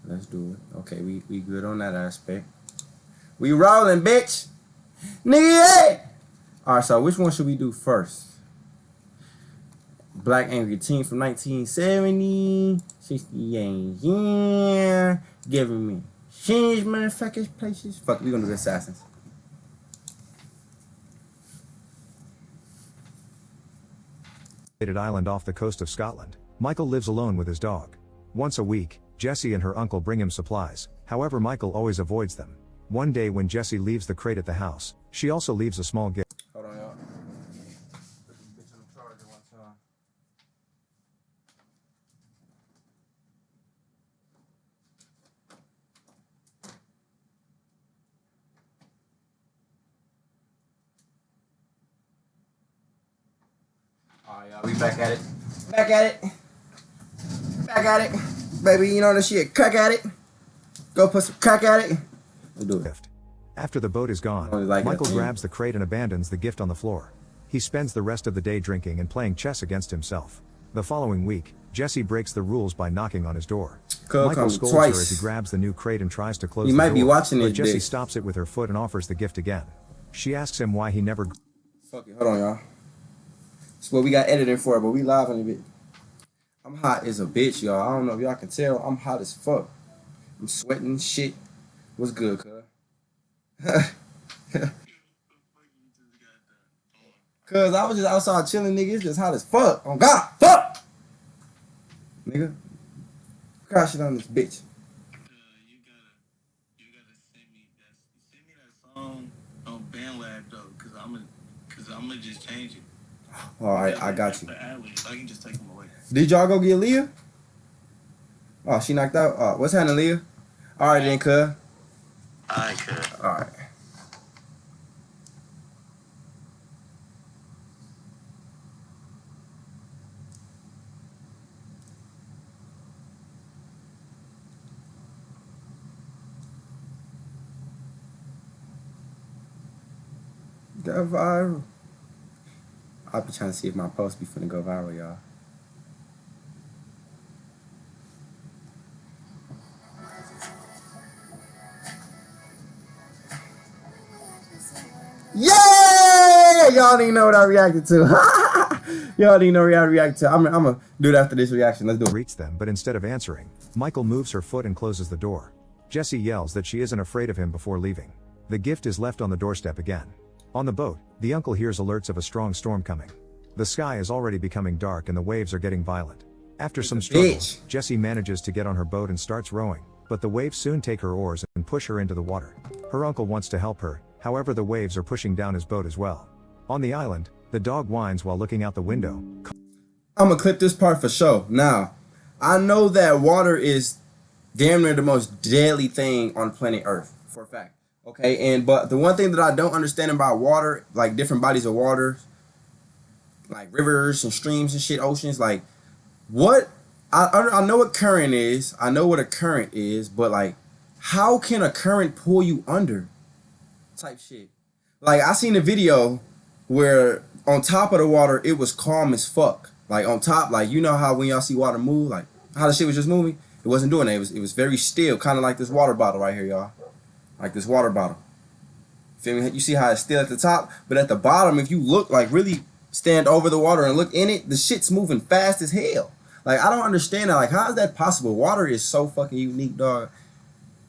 Let's do it. Okay, we good on that aspect. We rolling, bitch. Nigga. Alright, so which one should we do first? Black Angry Teen from 1970. 68 yeah. Giving me change motherfuckers places. Fuck, we gonna do the Assassins. Island off the coast of Scotland. Michael lives alone with his dog. Once a week, Jesse and her uncle bring him supplies, however Michael always avoids them. One day when Jesse leaves the crate at the house, she also leaves a small gift. Hold on, y'all. Put this bitch on the charger one time. Alright, y'all, we back at it. Back at it. Back at it. Baby, you know that shit. Crack at it. Go put some crack at it. We'll do it. After the boat is gone, Michael grabs the crate and abandons the gift on the floor. He spends the rest of the day drinking and playing chess against himself. The following week, Jesse breaks the rules by knocking on his door. Michael scolds her as he grabs the new crate and tries to close the door. You might be watching it, but Jesse stops it with her foot and offers the gift again. She asks him why he never... Fuck it, hold on, y'all. That's what we got editing for, but we live in a bit. I'm hot as a bitch, y'all. I don't know if y'all can tell. I'm hot as fuck. I'm sweating shit. What's good, cuz? Cuz I was just outside chilling, nigga. It's just hot as fuck. Oh God, fuck! Nigga. Crash it on this bitch. You gotta send me that song on BandLab though, cause I'ma just change it. Alright, I got you. I can just take them away. Did y'all go get Leah? Oh, she knocked out? Oh, what's happening, Leah? Alright then, cuz. Alright, cuz. Alright. Go viral. I'll be trying to see if my post be finna go viral, y'all. Yeah! Y'all didn't even know what I reacted to. Y'all didn't know what I reacted to. I'm gonna do it after this reaction. Let's do it. Greets them, but instead of answering, Michael moves her foot and closes the door. Jesse yells that she isn't afraid of him before leaving. The gift is left on the doorstep again. On the boat, the uncle hears alerts of a strong storm coming. The sky is already becoming dark and the waves are getting violent. After some struggle, Jesse manages to get on her boat and starts rowing, but the waves soon take her oars and push her into the water. Her uncle wants to help her, however the waves are pushing down his boat as well. On the island, the dog whines while looking out the window. I'm gonna clip this part for sure. Now, I know that water is damn near the most deadly thing on planet Earth, for a fact. Okay, but the one thing that I don't understand about water, like different bodies of water, like rivers and streams and shit, oceans, like what I know what current is. I know what a current is, but like how can a current pull you under? Type shit. Like I seen a video where on top of the water it was calm as fuck. Like on top, like you know how when y'all see water move, like how the shit was just moving, it wasn't doing that. It was very still, kind of like this water bottle right here, y'all. Like this water bottle. Feel me? You see how it's still at the top, but at the bottom, if you look, like really stand over the water and look in it, the shit's moving fast as hell. Like I don't understand that. Like how is that possible? Water is so fucking unique, dog.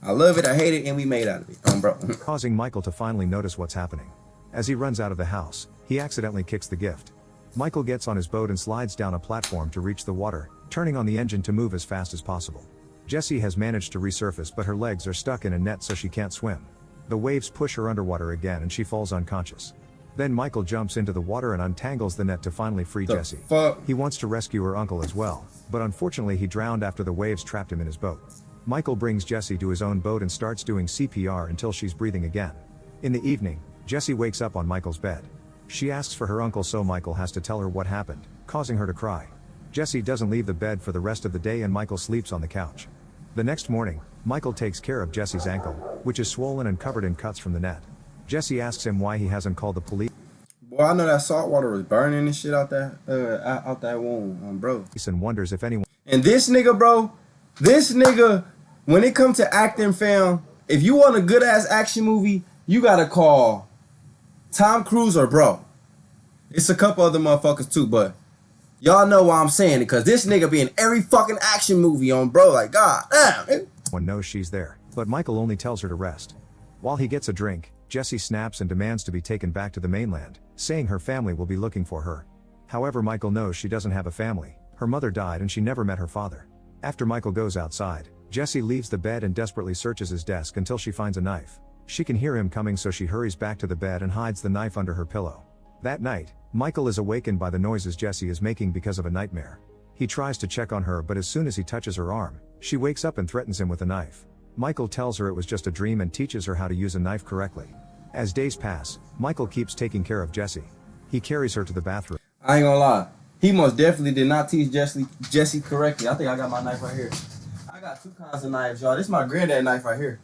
I love it, I hate it, and we made out of it, bro. Causing Michael to finally notice what's happening. As he runs out of the house, he accidentally kicks the gift. Michael gets on his boat and slides down a platform to reach the water, turning on the engine to move as fast as possible. Jessie has managed to resurface, but her legs are stuck in a net so she can't swim. The waves push her underwater again and she falls unconscious. Then Michael jumps into the water and untangles the net to finally free Jessie. He wants to rescue her uncle as well, but unfortunately he drowned after the waves trapped him in his boat. Michael brings Jessie to his own boat and starts doing CPR until she's breathing again. In the evening, Jessie wakes up on Michael's bed. She asks for her uncle, so Michael has to tell her what happened, causing her to cry. Jessie doesn't leave the bed for the rest of the day and Michael sleeps on the couch. The next morning, Michael takes care of Jessie's ankle, which is swollen and covered in cuts from the net. Jessie asks him why he hasn't called the police. Boy, I know that salt water was burning and shit out that wound, bro. And wonders if anyone. And this nigga, bro, this nigga when it comes to acting, fam, if you want a good ass action movie, you gotta call Tom Cruise or bro. It's a couple other motherfuckers too, but y'all know why I'm saying it, cause this nigga be in every fucking action movie on bro. Like, god damn. One knows she's there, but Michael only tells her to rest. While he gets a drink, Jessie snaps and demands to be taken back to the mainland, saying her family will be looking for her. However, Michael knows she doesn't have a family. Her mother died and she never met her father. After Michael goes outside, Jessie leaves the bed and desperately searches his desk until she finds a knife. She can hear him coming, so she hurries back to the bed and hides the knife under her pillow. That night, Michael is awakened by the noises Jessie is making because of a nightmare. He tries to check on her, but as soon as he touches her arm, she wakes up and threatens him with a knife. Michael tells her it was just a dream and teaches her how to use a knife correctly. As days pass, Michael keeps taking care of Jessie. He carries her to the bathroom. I ain't gonna lie. He most definitely did not teach Jessie correctly. I think I got my knife right here. I got two kinds of knives, y'all. This is my granddad knife right here.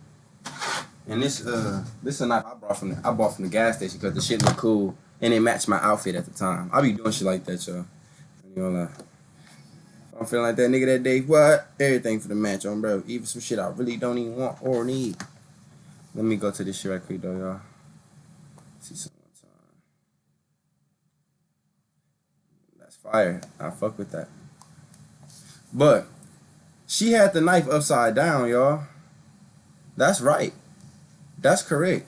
And this is a knife I bought from the gas station because the shit looked cool and it matched my outfit at the time. I be doing shit like that, y'all. You know, like, if I'm feeling like that nigga that day, what? Everything for the match on, bro. Even some shit I really don't even want or need. Let me go to this shit right quick, though, y'all. See some more time. That's fire. I fuck with that. But she had the knife upside down, y'all. That's right. That's correct.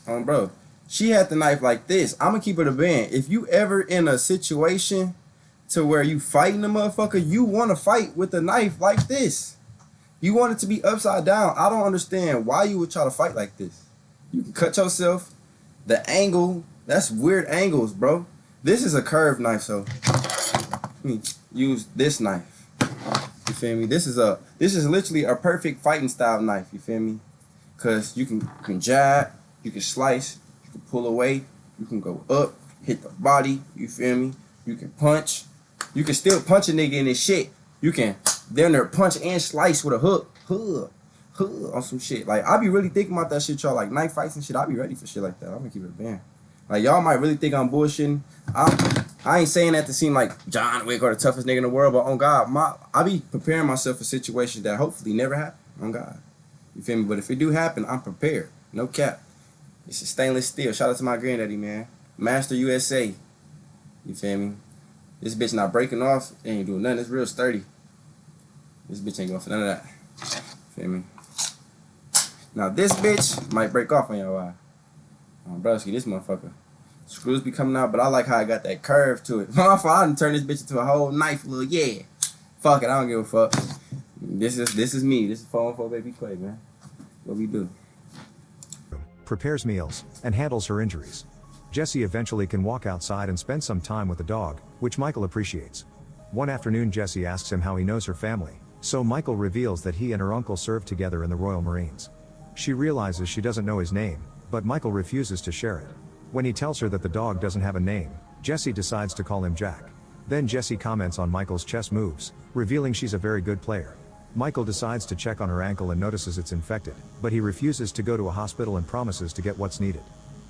Bro. She had the knife like this. I'm gonna keep it a band. If you ever in a situation to where you fighting a motherfucker, you want to fight with a knife like this. You want it to be upside down. I don't understand why you would try to fight like this. You can cut yourself. The angle, that's weird angles, bro. This is a curved knife, so use this knife. You feel me? This is literally a perfect fighting style knife. You feel me? Cause you can jab, you can slice, you can pull away, you can go up, hit the body. You feel me? You can punch. You can still punch a nigga in his shit. You can down there punch and slice with a hook, on some shit. Like, I be really thinking about that shit, y'all. Like knife fights and shit. I be ready for shit like that. I'm gonna keep it a band. Like, y'all might really think I'm bullshitting. I ain't saying that to seem like John Wick or the toughest nigga in the world, but on God, I be preparing myself for situations that hopefully never happen. On God. You feel me? But if it do happen, I'm prepared. No cap. It's a stainless steel. Shout out to my granddaddy, man. Master USA. You feel me? This bitch not breaking off. It ain't doing nothing. It's real sturdy. This bitch ain't going for none of that. Feel me? Now this bitch might break off on your eye. Broski, this motherfucker. Screws be coming out, but I like how I got that curve to it. My fault, I done turn this bitch into a whole knife, little yeah. Fuck it, I don't give a fuck. This is me. This is 414 Baby Clay, man. What we do. Prepares meals, and handles her injuries. Jessie eventually can walk outside and spend some time with the dog, which Michael appreciates. One afternoon, Jessie asks him how he knows her family, so Michael reveals that he and her uncle served together in the Royal Marines. She realizes she doesn't know his name, but Michael refuses to share it. When he tells her that the dog doesn't have a name, Jessie decides to call him Jack. Then Jessie comments on Michael's chess moves, revealing she's a very good player. Michael decides to check on her ankle and notices it's infected, but he refuses to go to a hospital and promises to get what's needed.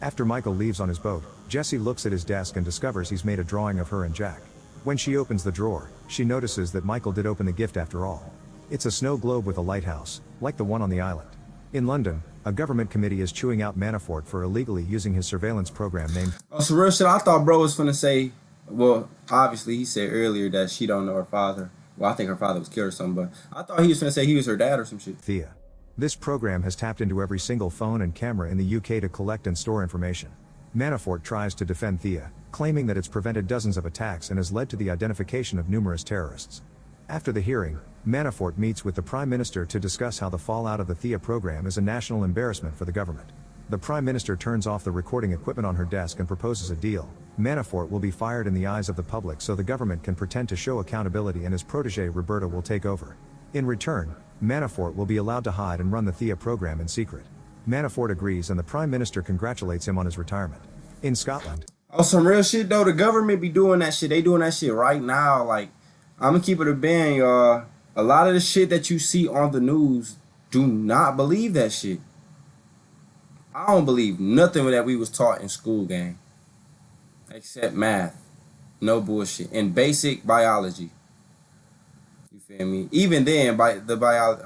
After Michael leaves on his boat, Jessie looks at his desk and discovers he's made a drawing of her and Jack. When she opens the drawer, she notices that Michael did open the gift after all. It's a snow globe with a lighthouse, like the one on the island. In London, a government committee is chewing out Manafort for illegally using his surveillance program named... Oh, so real shit, I thought bro was finna say, well, obviously he said earlier that she don't know her father. Well, I think her father was killed or something, but I thought he was finna say he was her dad or some shit. Thea. This program has tapped into every single phone and camera in the UK to collect and store information. Manafort tries to defend Thea, claiming that it's prevented dozens of attacks and has led to the identification of numerous terrorists. After the hearing, Manafort meets with the Prime Minister to discuss how the fallout of the Thea program is a national embarrassment for the government. The Prime Minister turns off the recording equipment on her desk and proposes a deal. Manafort will be fired in the eyes of the public so the government can pretend to show accountability and his protege Roberta will take over. In return, Manafort will be allowed to hide and run the Thea program in secret. Manafort agrees and the Prime Minister congratulates him on his retirement. In Scotland. Oh, some real shit though, the government be doing that shit. They doing that shit right now. Like, I'm gonna keep it a band, y'all. A lot of the shit that you see on the news, do not believe that shit. I don't believe nothing that we was taught in school, gang. Except math. No bullshit. And basic biology. You You feel me? Even then, I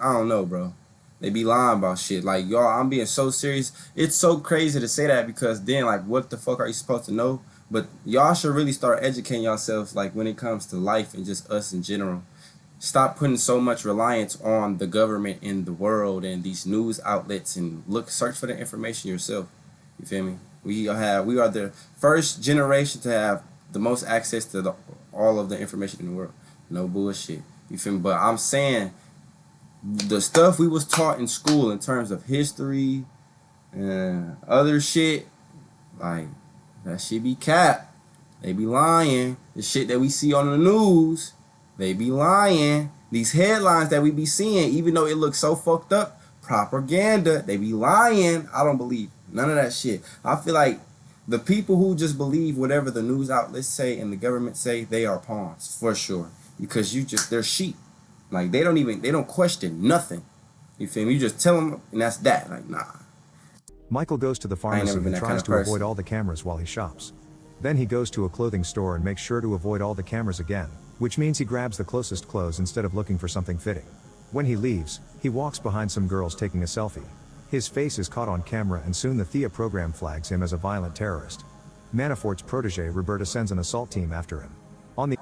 don't know, bro. They be lying about shit. Like, y'all, I'm being so serious. It's so crazy to say that because then, like, what the fuck are you supposed to know? But y'all should really start educating yourselves, like, when it comes to life and just us in general. Stop putting so much reliance on the government in the world and these news outlets and search for the information yourself. You feel me? We are the first generation to have the most access to all of the information in the world. No bullshit. You feel me? But I'm saying the stuff we was taught in school in terms of history and other shit, like, that shit be cap. They be lying. The shit that we see on the news, they be lying. These headlines that we be seeing, even though it looks so fucked up, propaganda, they be lying. I don't believe none of that shit. I feel like the people who just believe whatever the news outlets say and the government say, they are pawns for sure. Because they're sheep. Like, they don't question nothing. You feel me? You just tell them, and that's that. Like, nah. Michael goes to the pharmacy and tries to avoid all the cameras while he shops. Then he goes to a clothing store and makes sure to avoid all the cameras again, which means he grabs the closest clothes instead of looking for something fitting. When he leaves, he walks behind some girls taking a selfie. His face is caught on camera and soon the Thea program flags him as a violent terrorist. Manafort's protege Roberta sends an assault team after him. On the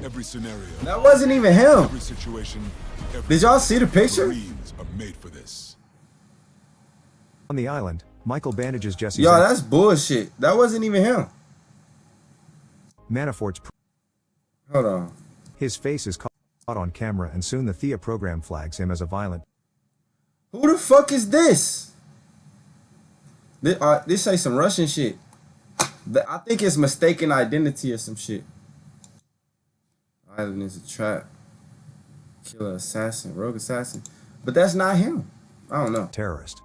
Every scenario, that wasn't even him. every situation, Did y'all see the picture? Marines are made for this. On the island, Michael bandages Jesse's Yo, that's bullshit. That wasn't even him. Manafort's Hold on. His face is caught on camera and soon the Thea program flags him as a violent. Who the fuck is this? This say some Russian shit. I think it's mistaken identity or some shit. Island is a trap. Killer assassin, rogue assassin. But that's not him. I don't know. Terrorist.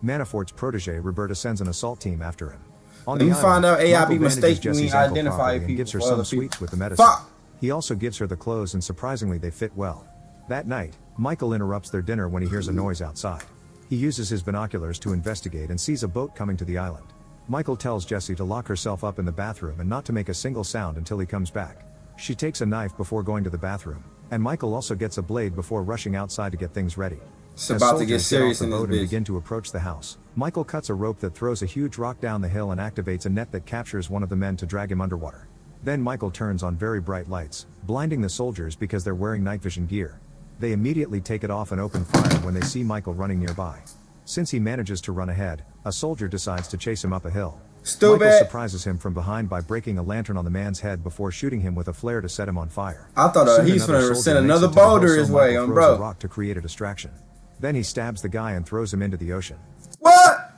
Manafort's protege Roberta sends an assault team after him. On Let me find out AI be Michael bandages mistakenly Jesse's ankle identify properly and people gives her for some other sweets people. with the medicine. Fuck! He also gives her the clothes and surprisingly they fit well. That night, Michael interrupts their dinner when he hears a noise outside. He uses his binoculars to investigate and sees a boat coming to the island. Michael tells Jessie to lock herself up in the bathroom and not to make a single sound until he comes back. She takes a knife before going to the bathroom, and Michael also gets a blade before rushing outside to get things ready. It's about to get serious in this and bitch. begin to approach the house. Michael cuts a rope that throws a huge rock down the hill and activates a net that captures one of the men to drag him underwater. Then Michael turns on very bright lights, blinding the soldiers because they're wearing night vision gear. They immediately take it off and open fire when they see Michael running nearby. Since he manages to run ahead, a soldier decides to chase him up a hill. Stupid. Michael surprises him from behind by breaking a lantern on the man's head before shooting him with a flare to set him on fire. I thought Soon he's another gonna soldier send makes another it to the hill, boulder so his way, Michael throws bro. a rock to create a distraction. Then he stabs the guy and throws him into the ocean. What?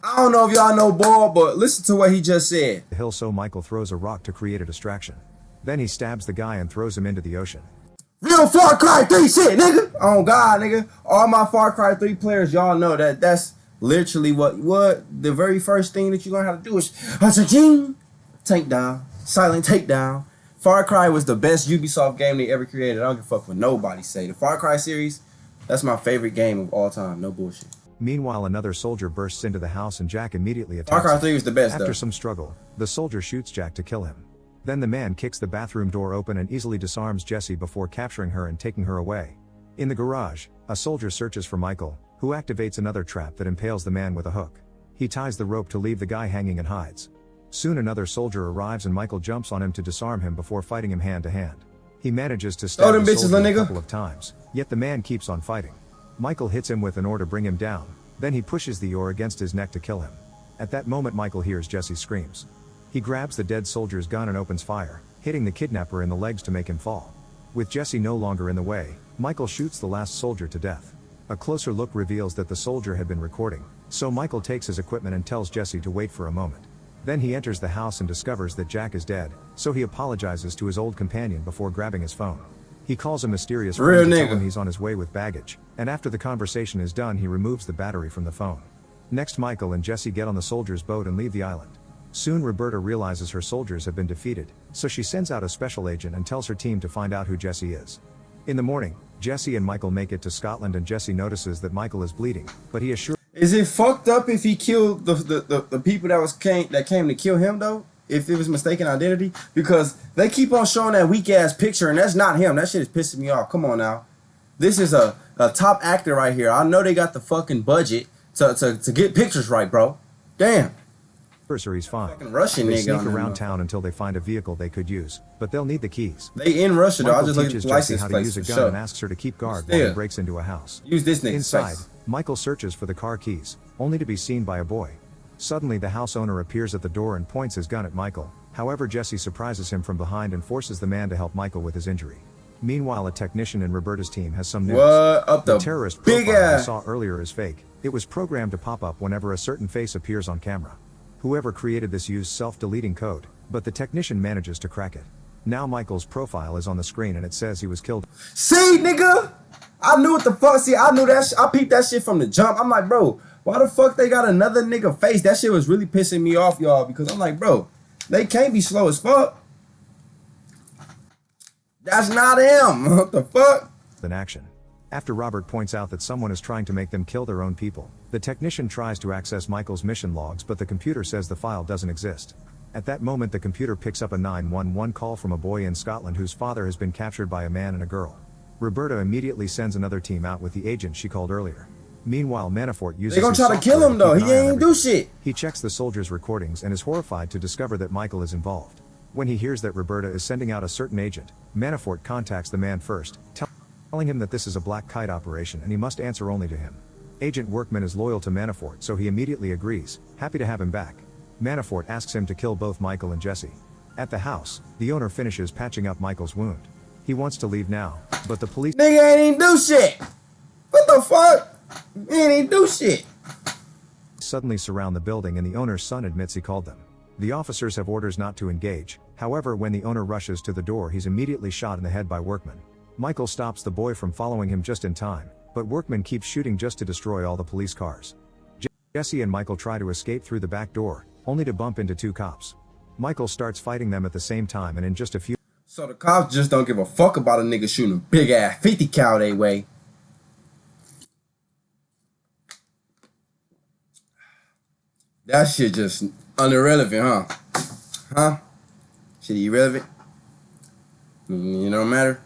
I don't know if y'all know ball, but listen to what he just said. The hill, so Michael throws a rock to create a distraction. Then he stabs the guy and throws him into the ocean. Real Far Cry 3 shit, nigga. Oh God, nigga. All my Far Cry 3 players, y'all know that's literally what the very first thing that you learn how to do is take down, silent takedown. Far Cry was the best Ubisoft game they ever created. I don't give a fuck what nobody say. The Far Cry series, that's my favorite game of all time. No bullshit. Meanwhile, another soldier bursts into the house and Jack immediately attacks Far Cry him. 3 was the best After though. some struggle, the soldier shoots Jack to kill him. Then the man kicks the bathroom door open and easily disarms Jessie before capturing her and taking her away. In the garage, a soldier searches for Michael, who activates another trap that impales the man with a hook. He ties the rope to leave the guy hanging and hides. Soon another soldier arrives and Michael jumps on him to disarm him before fighting him hand to hand. He manages to stab them the bitches, soldier little a nigga. couple of times, yet the man keeps on fighting. Michael hits him with an oar to bring him down, then he pushes the oar against his neck to kill him. At that moment Michael hears Jesse's screams. He grabs the dead soldier's gun and opens fire, hitting the kidnapper in the legs to make him fall. With Jesse no longer in the way, Michael shoots the last soldier to death. A closer look reveals that the soldier had been recording, so Michael takes his equipment and tells Jesse to wait for a moment. Then he enters the house and discovers that Jack is dead, so he apologizes to his old companion before grabbing his phone. He calls a mysterious Real friend to tell nigga. him he's on his way with baggage, and after the conversation is done he removes the battery from the phone. Next Michael and Jesse get on the soldier's boat and leave the island. Soon Roberta realizes her soldiers have been defeated, so she sends out a special agent and tells her team to find out who Jesse is. In the morning, Jesse and Michael make it to Scotland and Jesse notices that Michael is bleeding, but he assures Is it fucked up if he killed the people that came to kill him though? if it was mistaken identity, because they keep on showing that weak ass picture and that's not him. That shit is pissing me off. Come on now. This is a top actor right here. I know they got the fucking budget to get pictures right, bro. Damn. He's fine. Fucking Russian they nigga sneak around town until they find a vehicle they could use, but they'll need the keys. They in Russia though. I Michael just look at teaches the Jesse license how to plate use a for gun sure. and asks her to keep guard Still. while he breaks into a house. Use this nigga's Inside, face. Michael searches for the car keys, only to be seen by a boy. Suddenly the house owner appears at the door and points his gun at Michael. However, Jesse surprises him from behind and forces the man to help Michael with his injury. Meanwhile, a technician in Roberta's team has some news. What up The the terrorist big profile we ass? saw earlier is fake. It was programmed to pop up whenever a certain face appears on camera. Whoever created this used self-deleting code, but the technician manages to crack it. Now Michael's profile is on the screen and it says he was killed. See, nigga? I knew what the fuck. See, I knew that. I peeped that shit from the jump. I'm like, bro, why the fuck they got another nigga face? That shit was really pissing me off, y'all, because I'm like, bro, they can't be slow as fuck. That's not him. What the fuck? In action. After Robert points out that someone is trying to make them kill their own people, the technician tries to access Michael's mission logs, but the computer says the file doesn't exist. At that moment, the computer picks up a 911 call from a boy in Scotland whose father has been captured by a man and a girl. Roberta immediately sends another team out with the agent she called earlier. Meanwhile, Manafort uses They gonna his try to kill software him though. keep He an eye on ain't do everything. shit. He checks the soldiers' recordings and is horrified to discover that Michael is involved. When he hears that Roberta is sending out a certain agent, Manafort contacts the man first, telling him that this is a black kite operation and he must answer only to him. Agent Workman is loyal to Manafort, so he immediately agrees, happy to have him back. Manafort asks him to kill both Michael and Jesse. At the house, the owner finishes patching up Michael's wound. He wants to leave now, but the police Nigga ain't even do shit. What the fuck? He ain't even do shit. suddenly surround the building and the owner's son admits he called them. The officers have orders not to engage, however when the owner rushes to the door he's immediately shot in the head by Workman. Michael stops the boy from following him just in time, but Workman keeps shooting just to destroy all the police cars. Jesse and Michael try to escape through the back door, only to bump into two cops. Michael starts fighting them at the same time and in just a few So the cops just don't give a fuck about a nigga shooting a big ass 50 cal they way. That shit just irrelevant, huh? Huh? Shit irrelevant? You don't matter?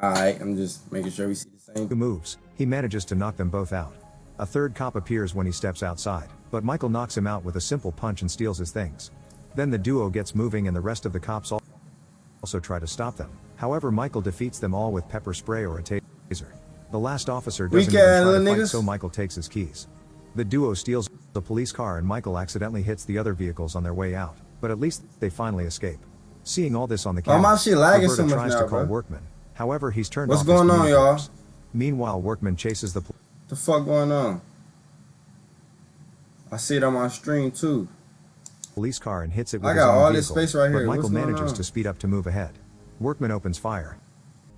Alright, I'm just making sure we see the same. moves, he manages to knock them both out. A third cop appears when he steps outside, but Michael knocks him out with a simple punch and steals his things. Then the duo gets moving and the rest of the cops also try to stop them. However, Michael defeats them all with pepper spray or a taser. The last officer doesn't even try to fight, so Michael takes his keys. The duo steals the police car and Michael accidentally hits the other vehicles on their way out, but at least they finally escape. Seeing all this on the camera, my shit lagging Roberta so much tries now, to call bro. Workman. However, he's turned What's off his going on, y'all? communicators. Meanwhile, Workman chases the The fuck going on? I see it on my stream too. police car and hits it with I his got own all this vehicle, space right here. but Michael What's going manages on? to speed up to move ahead. Workman opens fire,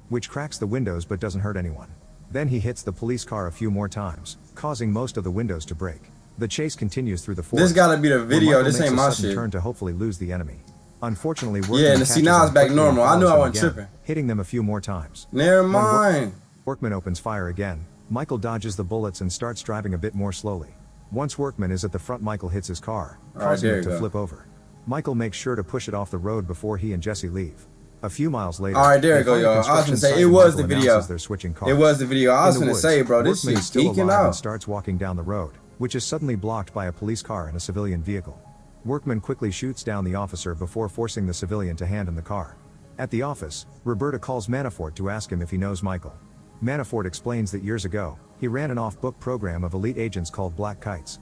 which cracks the windows but doesn't hurt anyone. Then he hits the police car a few more times, causing most of the windows to break. The chase continues through the forest. This gotta be the where video. Michael This makes ain't a my sudden shit. turn to hopefully lose the enemy. Unfortunately, Workman Yeah, and see, catches now him it's back quickly and normal. I knew follows I him wasn't again, tripping. hitting them a few more times. Never When mind. Workman opens fire again. Michael dodges the bullets and starts driving a bit more slowly. Once Workman is at the front, Michael hits his car, Alright, causing there it you to go. flip over. Michael makes sure to push it off the road before he and Jesse leave. A few miles later, Alright, there they you go, find a y'all. I was construction gonna say, site it and was Michael the video. announces they're switching cars. It was the video. I was In the gonna woods, say, bro, this Workman shit's is still geeking alive and out. starts walking down the road, which is suddenly blocked by a police car and a civilian vehicle. Workman quickly shoots down the officer before forcing the civilian to hand him the car. At the office, Roberta calls Manafort to ask him if he knows Michael. Manafort explains that years ago, he ran an off-book program of elite agents called Black Kites.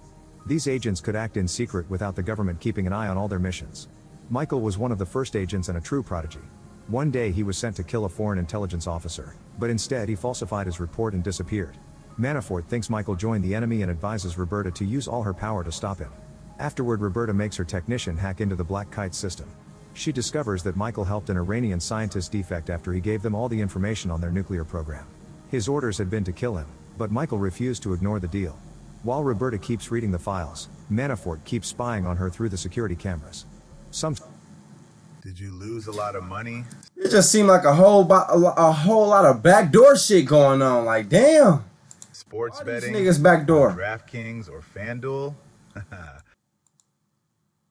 These agents could act in secret without the government keeping an eye on all their missions. Michael was one of the first agents and a true prodigy. One day he was sent to kill a foreign intelligence officer, but instead he falsified his report and disappeared. Manafort thinks Michael joined the enemy and advises Roberta to use all her power to stop him. Afterward, Roberta makes her technician hack into the Black Kite system. She discovers that Michael helped an Iranian scientist defect after he gave them all the information on their nuclear program. His orders had been to kill him, but Michael refused to ignore the deal. While Roberta keeps reading the files, Manafort keeps spying on her through the security cameras. Did you lose a lot of money? It just seemed like a whole lot of backdoor shit going on. Like, damn. Sports All these betting? niggas backdoor. DraftKings or FanDuel?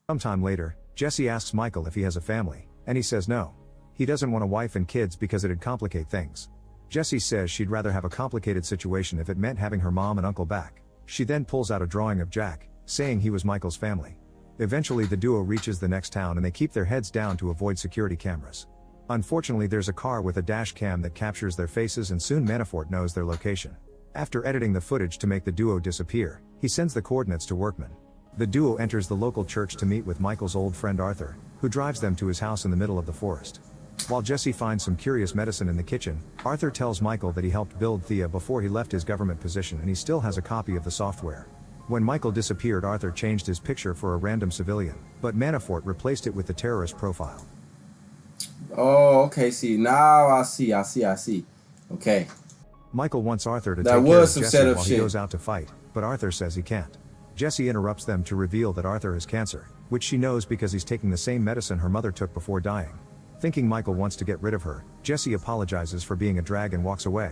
Sometime later, Jesse asks Michael if he has a family, and he says no. He doesn't want a wife and kids because it'd complicate things. Jesse says she'd rather have a complicated situation if it meant having her mom and uncle back. She then pulls out a drawing of Jack, saying he was Michael's family. Eventually the duo reaches the next town and they keep their heads down to avoid security cameras. Unfortunately there's a car with a dash cam that captures their faces and soon Manafort knows their location. After editing the footage to make the duo disappear, he sends the coordinates to Workman. The duo enters the local church to meet with Michael's old friend Arthur, who drives them to his house in the middle of the forest. While Jesse finds some curious medicine in the kitchen, Arthur tells Michael that he helped build Thea before he left his government position and he still has a copy of the software. When Michael disappeared, Arthur changed his picture for a random civilian, but Manafort replaced it with the terrorist profile. Oh, okay, see, now I see. Okay. Michael wants Arthur to That take care of was some Jesse setup while shit. he goes out to fight, but Arthur says he can't. Jesse interrupts them to reveal that Arthur has cancer, which she knows because he's taking the same medicine her mother took before dying. Thinking Michael wants to get rid of her, Jesse apologizes for being a drag and walks away.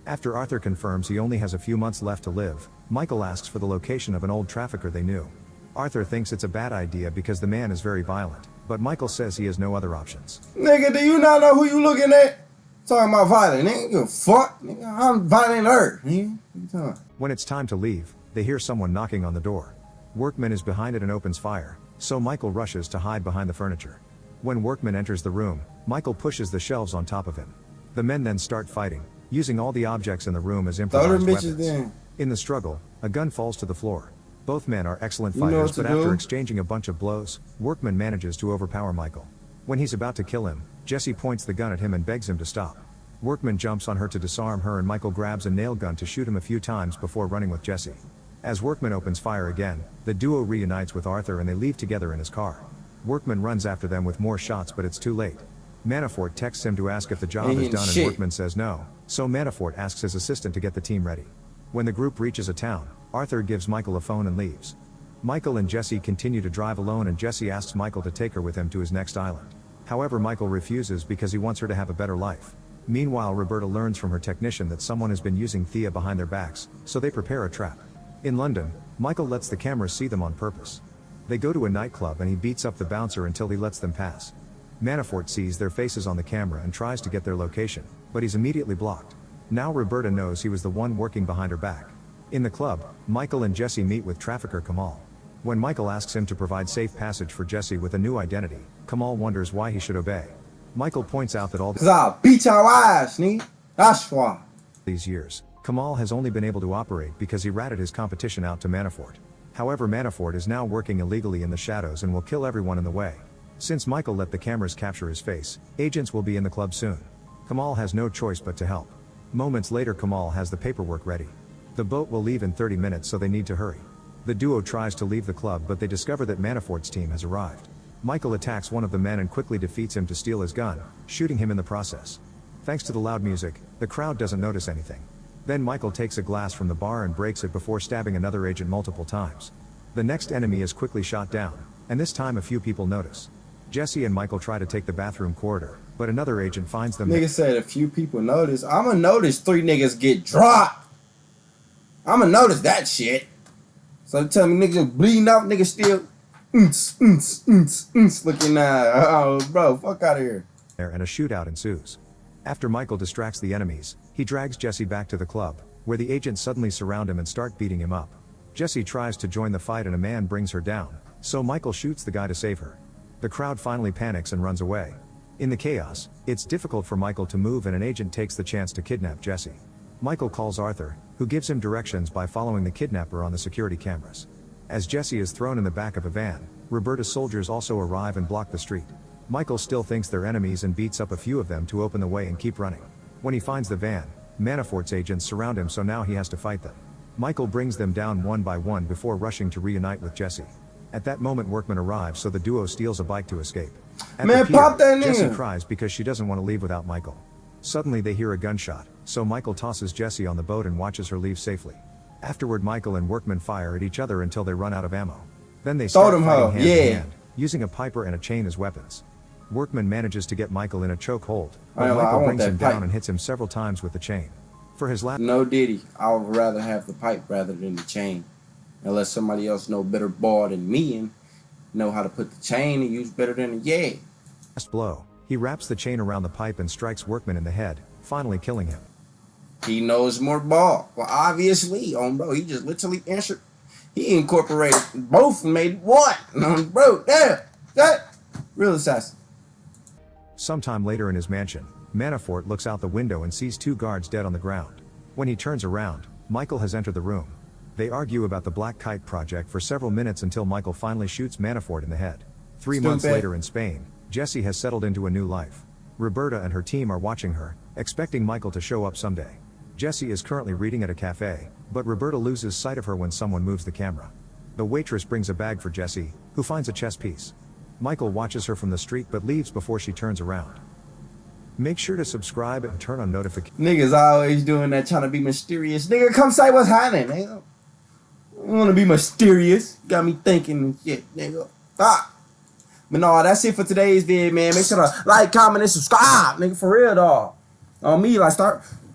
After Arthur confirms he only has a few months left to live, Michael asks for the location of an old trafficker they knew. Arthur thinks it's a bad idea because the man is very violent, but Michael says he has no other options. Nigga, do you not know who you looking at? Talking about violent, nigga. You fuck, nigga. I'm violent Earth, nigga. What you talking? When it's time to leave, they hear someone knocking on the door. Workman is behind it and opens fire, so Michael rushes to hide behind the furniture. When Workman enters the room, Michael pushes the shelves on top of him. The men then start fighting, using all the objects in the room as improvised weapons. In the struggle, a gun falls to the floor. Both men are excellent fighters, but after exchanging a bunch of blows, Workman manages to overpower Michael. When he's about to kill him, Jesse points the gun at him and begs him to stop. Workman jumps on her to disarm her and Michael grabs a nail gun to shoot him a few times before running with Jesse. As Workman opens fire again, the duo reunites with Arthur and they leave together in his car. Workman runs after them with more shots, but it's too late. Manafort texts him to ask if the job is done and Workman says no, so Manafort asks his assistant to get the team ready. When the group reaches a town, Arthur gives Michael a phone and leaves. Michael and Jesse continue to drive alone and Jesse asks Michael to take her with him to his next island. However, Michael refuses because he wants her to have a better life. Meanwhile, Roberta learns from her technician that someone has been using Thea behind their backs, so they prepare a trap. In London, Michael lets the cameras see them on purpose. They go to a nightclub and he beats up the bouncer until he lets them pass. Manafort sees their faces on the camera and tries to get their location, but he's immediately blocked. Now Roberta knows he was the one working behind her back. In the club, Michael and Jesse meet with trafficker Kamal. When Michael asks him to provide safe passage for Jesse with a new identity, Kamal wonders why he should obey. Michael points out that all "'Cause I'll beat your ass, nigga. That's why." these years, Kamal has only been able to operate because he ratted his competition out to Manafort. However, Manafort is now working illegally in the shadows and will kill everyone in the way. Since Michael let the cameras capture his face, agents will be in the club soon. Kamal has no choice but to help. Moments later, Kamal has the paperwork ready. The boat will leave in 30 minutes, so they need to hurry. The duo tries to leave the club, but they discover that Manafort's team has arrived. Michael attacks one of the men and quickly defeats him to steal his gun, shooting him in the process. Thanks to the loud music, the crowd doesn't notice anything. Then Michael takes a glass from the bar and breaks it before stabbing another agent multiple times. The next enemy is quickly shot down, and this time a few people notice. Jesse and Michael try to take the bathroom corridor, but another agent finds them. Nigga said a few people notice. I'ma notice 3 niggas get dropped. I'ma notice that shit. So they tell me niggas bleeding out, niggas still looking oh bro, fuck out of here. And a shootout ensues. After Michael distracts the enemies, he drags Jesse back to the club, where the agents suddenly surround him and start beating him up. Jesse tries to join the fight and a man brings her down, so Michael shoots the guy to save her. The crowd finally panics and runs away. In the chaos, it's difficult for Michael to move and an agent takes the chance to kidnap Jesse. Michael calls Arthur, who gives him directions by following the kidnapper on the security cameras. As Jesse is thrown in the back of a van, Roberta's soldiers also arrive and block the street. Michael still thinks they're enemies and beats up a few of them to open the way and keep running. When he finds the van, Manafort's agents surround him, so now he has to fight them. Michael brings them down one by one before rushing to reunite with Jesse. At that moment, Workman arrives, so the duo steals a bike to escape. At Man, the pier, pop that Jesse nigga. cries because she doesn't want to leave without Michael. Suddenly they hear a gunshot, so Michael tosses Jesse on the boat and watches her leave safely. Afterward, Michael and Workman fire at each other until they run out of ammo. Then they start fighting hand in hand, using a piper and a chain as weapons. Workman manages to get Michael in a chokehold, but Michael brings him down and hits him several times with the chain. For his last No Diddy, I would rather have the pipe rather than the chain. Unless somebody else know better ball than me, and know how to put the chain and use better than the yall. Last blow, he wraps the chain around the pipe and strikes Workman in the head, finally killing him. He knows more ball. Well, obviously, bro, he just literally answered. He incorporated both and made one. Bro, there, that real assassin. Sometime later in his mansion, Manafort looks out the window and sees 2 guards dead on the ground. When he turns around, Michael has entered the room. They argue about the Black Kite project for several minutes until Michael finally shoots Manafort in the head. 3 months later in Spain, Jessie has settled into a new life. Roberta and her team are watching her, expecting Michael to show up someday. Jessie is currently reading at a cafe, but Roberta loses sight of her when someone moves the camera. The waitress brings a bag for Jessie, who finds a chess piece. Michael watches her from the street but leaves before she turns around. Make sure to subscribe and turn on notifications. Niggas always doing that, trying to be mysterious. Nigga, come say what's happening, nigga. I want to be mysterious. Got me thinking and shit, nigga. Ah. But no, that's it for today's vid, man. Make sure to like, comment, and subscribe, nigga, for real, dog. On me, like,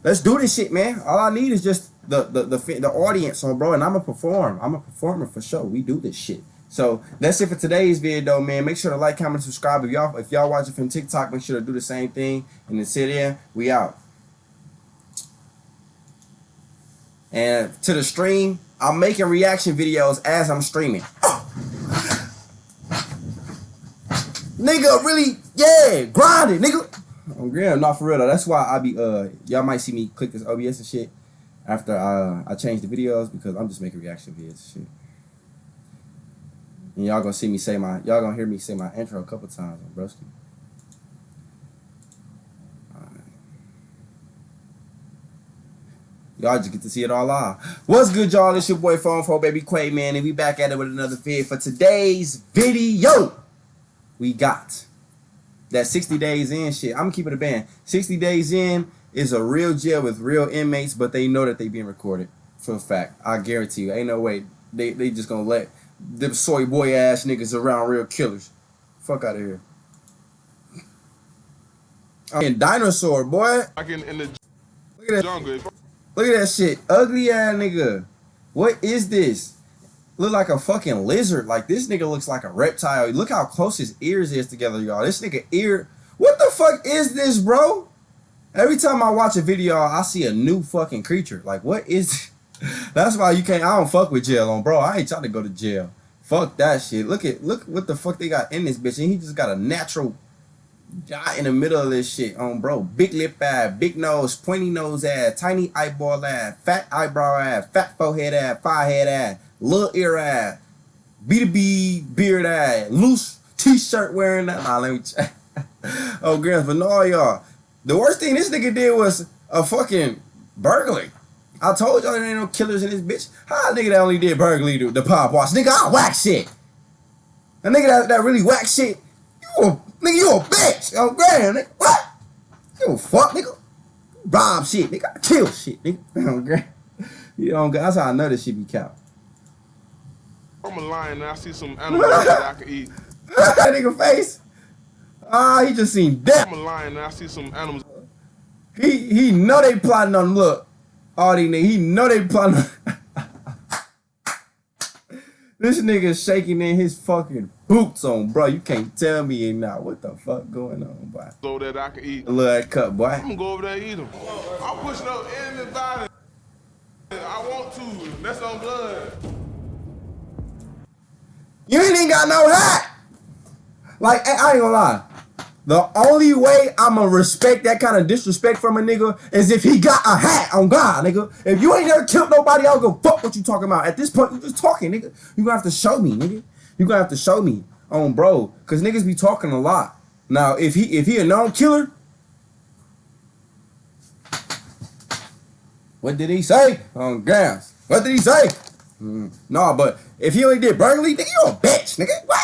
let's do this shit, man. All I need is just the audience, bro, and I'm a performer for sure. We do this shit. So that's it for today's video, man. Make sure to like, comment, subscribe. If y'all watching from TikTok, make sure to do the same thing. And then sit there. We out. And to the stream, I'm making reaction videos as I'm streaming. Nigga, really, yeah, grind it, nigga. I'm Graham, not for real though. That's why I be y'all might see me click this OBS and shit after I change the videos, because I'm just making reaction videos and shit. And y'all gonna hear me say my intro a couple times on broski. Y'all just get to see it all live. What's good, y'all? It's your boy Phone 4 Baby Quay, man, and we back at it with another vid. For today's video, we got that 60 days in shit. I'm gonna keep it a band. 60 days in is a real jail with real inmates, but they know that they being recorded for a fact. I guarantee you, ain't no way they just gonna let them soy boy ass niggas around real killers. Fuck out of here. And dinosaur boy. In the Look at that. jungle. Look at that shit. Ugly ass nigga. What is this? Look like a fucking lizard. Like, this nigga looks like a reptile. Look how close his ears is together, y'all. This nigga ear. What the fuck is this, bro? Every time I watch a video, I see a new fucking creature. Like, what is That's why you can't. I don't fuck with jail on, bro. I ain't trying to go to jail. Fuck that shit. Look what the fuck they got in this bitch. And he just got a natural guy in the middle of this shit on, bro. Big lip ass, big nose, pointy nose ass, tiny eyeball ass, fat eyebrow ass, fat forehead ass, forehead ass, little ear ass, B2B beard ass, loose t-shirt wearing that. Nah, let me check. Oh, Grams, but no, y'all. The worst thing this nigga did was a fucking burglary. I told y'all there ain't no killers in this bitch. How a nigga that only did burglary do the pop watch? Nigga, I whack shit. A nigga that really whack shit, you a bitch. Oh, Graham, nigga, what? You a fuck, nigga. Rob shit, nigga. I kill shit, nigga. Oh, Graham. You know, that's how I know this shit be cow. I'm a lion and I see some animals that I can eat. That nigga face. Ah, he just seen death. I'm a lion and I see some animals. He know they plotting on, look. All these niggas, he know they plotting on. This nigga shaking in his fucking boots on, bro. You can't tell me ain't now what the fuck going on, boy. So that I can eat. Look at that cup, boy. I'm gonna go over there and eat them. I'm pushing up anybody. I want to. That's on blood. You ain't even got no hat. Like, I ain't gonna lie. The only way I'ma respect that kind of disrespect from a nigga is if he got a hat on God, nigga. If you ain't never killed nobody, I don't give a fuck what you talking about. At this point, you just talking, nigga. You gonna have to show me, nigga. You gonna have to show me on bro. Cause niggas be talking a lot. Now, if he a known killer, what did he say? On gas. What did he say? No, but if he only did burglary, nigga, you a bitch, nigga. What?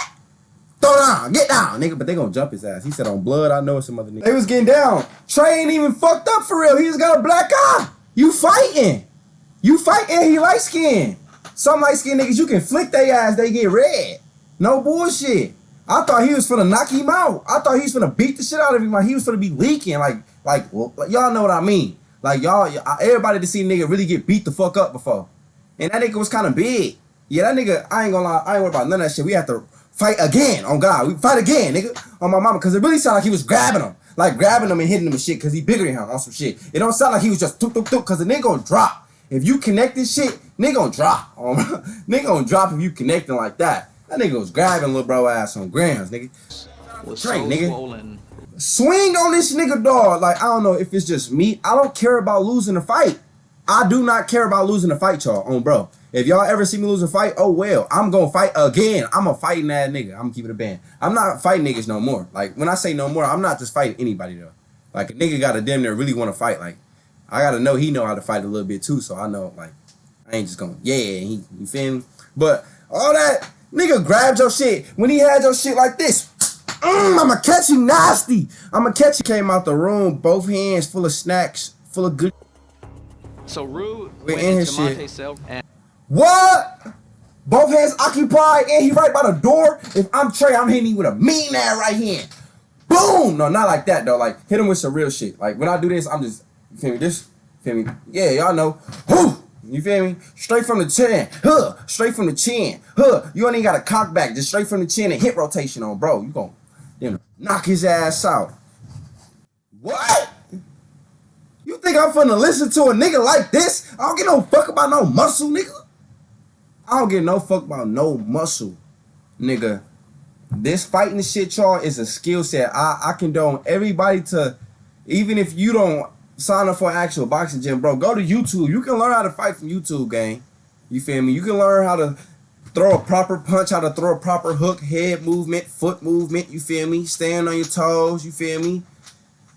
Throw down, get down, nigga. But they gonna jump his ass. He said on blood, I know it's some other nigga. They was getting down. Trey ain't even fucked up for real. He just got a black eye. You fighting. You fighting, he light skinned. Some light skinned niggas, you can flick their ass, they get red. No bullshit. I thought he was finna knock him out. I thought he was finna beat the shit out of him. Like he was finna be leaking. Like y'all know what I mean. Like y'all, everybody to see nigga really get beat the fuck up before. And that nigga was kind of big. Yeah, that nigga, I ain't gonna lie, I ain't worried about none of that shit. We have to Fight again. On God. We fight again, nigga. On my mama. Because it really sounded like he was grabbing him. Like grabbing him and hitting him and shit because he bigger than him on some shit. It don't sound like he was just tuk tuk tuk because the nigga gonna drop. If you connect this shit, nigga gonna drop. Nigga gonna drop if you connecting like that. That nigga was grabbing little bro ass on grams, nigga. Train, nigga. Swollen. Swing on this nigga, dog. Like, I don't know if it's just me. I don't care about losing a fight. I do not care about losing a fight, y'all. On bro. If y'all ever see me lose a fight, oh well. I'm gonna fight again. I'm a fighting that nigga. I'm gonna keep it a band. I'm not fighting niggas no more. Like, when I say no more, I'm not just fighting anybody, though. Like, a nigga gotta damn near really want to fight. Like, I gotta know he know how to fight a little bit, too. So I know, like, I ain't just gonna, you feel me? But all that, nigga grabbed your shit. When he had your shit like this, I'ma catch you nasty. I'ma catch you. Came out the room, both hands full of snacks, full of good. So Rue went in his shit. What? Both hands occupied, and he right by the door. If I'm Trey, I'm hitting you with a mean ass right hand. Boom! No, not like that though. Like, hit him with some real shit. Like, when I do this, I'm just, you feel me? This, feel me? Yeah, y'all know. Whoo! You feel me? Straight from the chin. Straight from the chin. You don't even got a cock back. Just straight from the chin and hip rotation on, bro. You gon' knock his ass out. What? You think I'm finna listen to a nigga like this? I don't give no fuck about no muscle, nigga. I don't give no fuck about no muscle, nigga. This fighting shit, y'all, is a skill set. I condone everybody to, even if you don't sign up for an actual boxing gym, bro, go to YouTube. You can learn how to fight from YouTube, gang. You feel me? You can learn how to throw a proper punch, how to throw a proper hook, head movement, foot movement, you feel me? Stand on your toes, you feel me?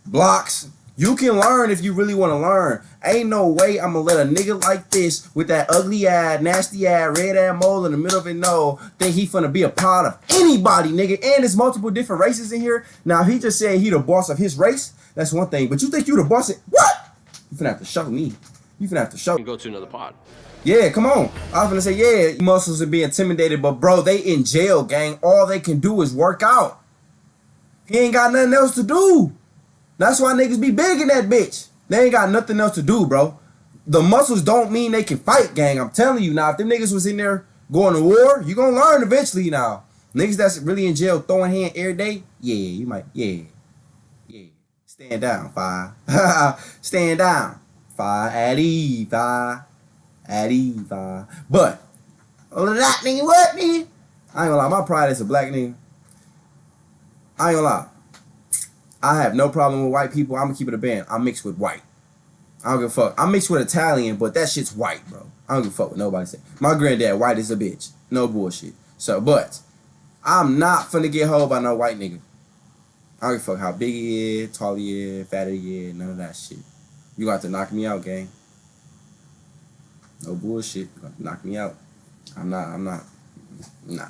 Blocks. You can learn if you really want to learn. Ain't no way I'm gonna let a nigga like this with that ugly ass, nasty ass, red ass mole in the middle of his nose think he finna be a part of anybody, nigga. And there's multiple different races in here. Now, he just said he the boss of his race. That's one thing. But you think you the boss of what? You finna have to show me. You finna have to show me. Go to another pod. Yeah, come on. I was finna say, yeah, muscles are being intimidated, but bro, they in jail, gang. All they can do is work out. He ain't got nothing else to do. That's why niggas be big in that bitch. They ain't got nothing else to do, bro. The muscles don't mean they can fight, gang. I'm telling you now, if them niggas was in there going to war, you gonna learn eventually now. Niggas that's really in jail throwing hand every day, yeah, you might, yeah. Stand down, five. Stand down. Five, at ease, five. At ease, five. But, other than that, nigga, what, nigga? I ain't gonna lie, my pride is a black nigga. I ain't gonna lie. I have no problem with white people. I'm gonna keep it a band. I'm mixed with white. I don't give a fuck. I'm mixed with Italian, but that shit's white, bro. I don't give a fuck what nobody say. My granddad white as a bitch. No bullshit. So, but I'm not finna get hold by no white nigga. I don't give a fuck how big he is, tall he is, fat he is, none of that shit. You got to knock me out, gang. No bullshit. You got to knock me out. I'm not. Nah.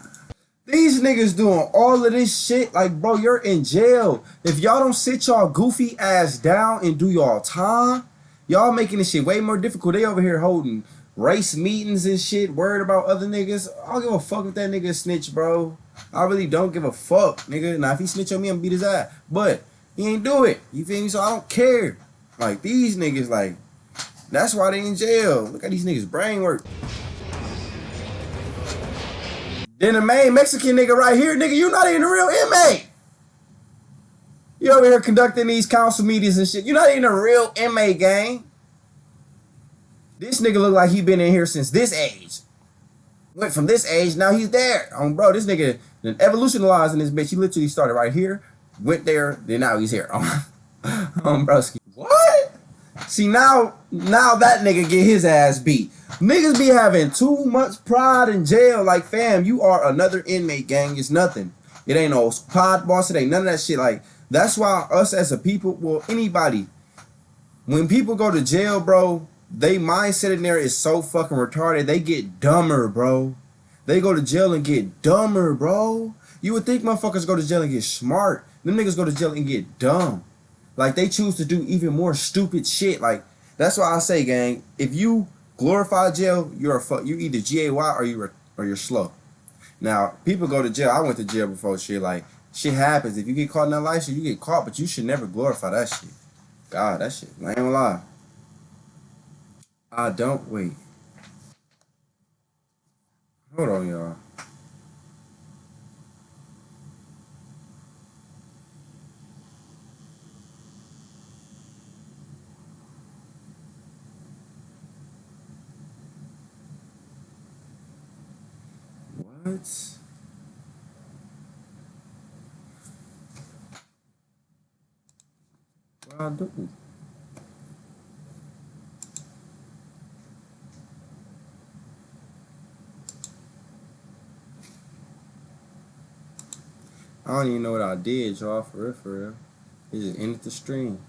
These niggas doing all of this shit, like, bro, you're in jail. If y'all don't sit y'all goofy ass down and do y'all time, y'all making this shit way more difficult. They over here holding race meetings and shit, worried about other niggas. I don't give a fuck if that nigga snitch, bro. I really don't give a fuck, nigga. Now, if he snitch on me, I'm gonna beat his ass. But he ain't do it. You feel me? So I don't care. Like, these niggas, like, that's why they in jail. Look at these niggas' brain work. Then the main Mexican nigga right here, nigga, you not even a real inmate. You over here conducting these council meetings and shit. You not even a real inmate, gang. This nigga look like he been in here since this age. Went from this age, now he's there. Bro, this nigga then evolutionalized in this bitch. He literally started right here, went there, then now he's here. Broski. What? See, now that nigga get his ass beat. Niggas be having too much pride in jail. Like, fam, you are another inmate, gang. It's nothing. It ain't no pod boss. It ain't none of that shit. Like, that's why us as a people, well, anybody, when people go to jail, bro, they mindset in there is so fucking retarded. They get dumber, bro. They go to jail and get dumber, bro. You would think motherfuckers go to jail and get smart. Them niggas go to jail and get dumb. Like, they choose to do even more stupid shit. Like, that's why I say, gang, if you glorify jail, you either GAY or you're slow. Now, people go to jail. I went to jail before, shit. Like, shit happens. If you get caught in that life shit, you get caught, but you should never glorify that shit. God, that shit. I ain't gonna lie. I don't wait. Hold on, y'all. What I do? I don't even know what I did, y'all. For real, for real. It just ended the stream.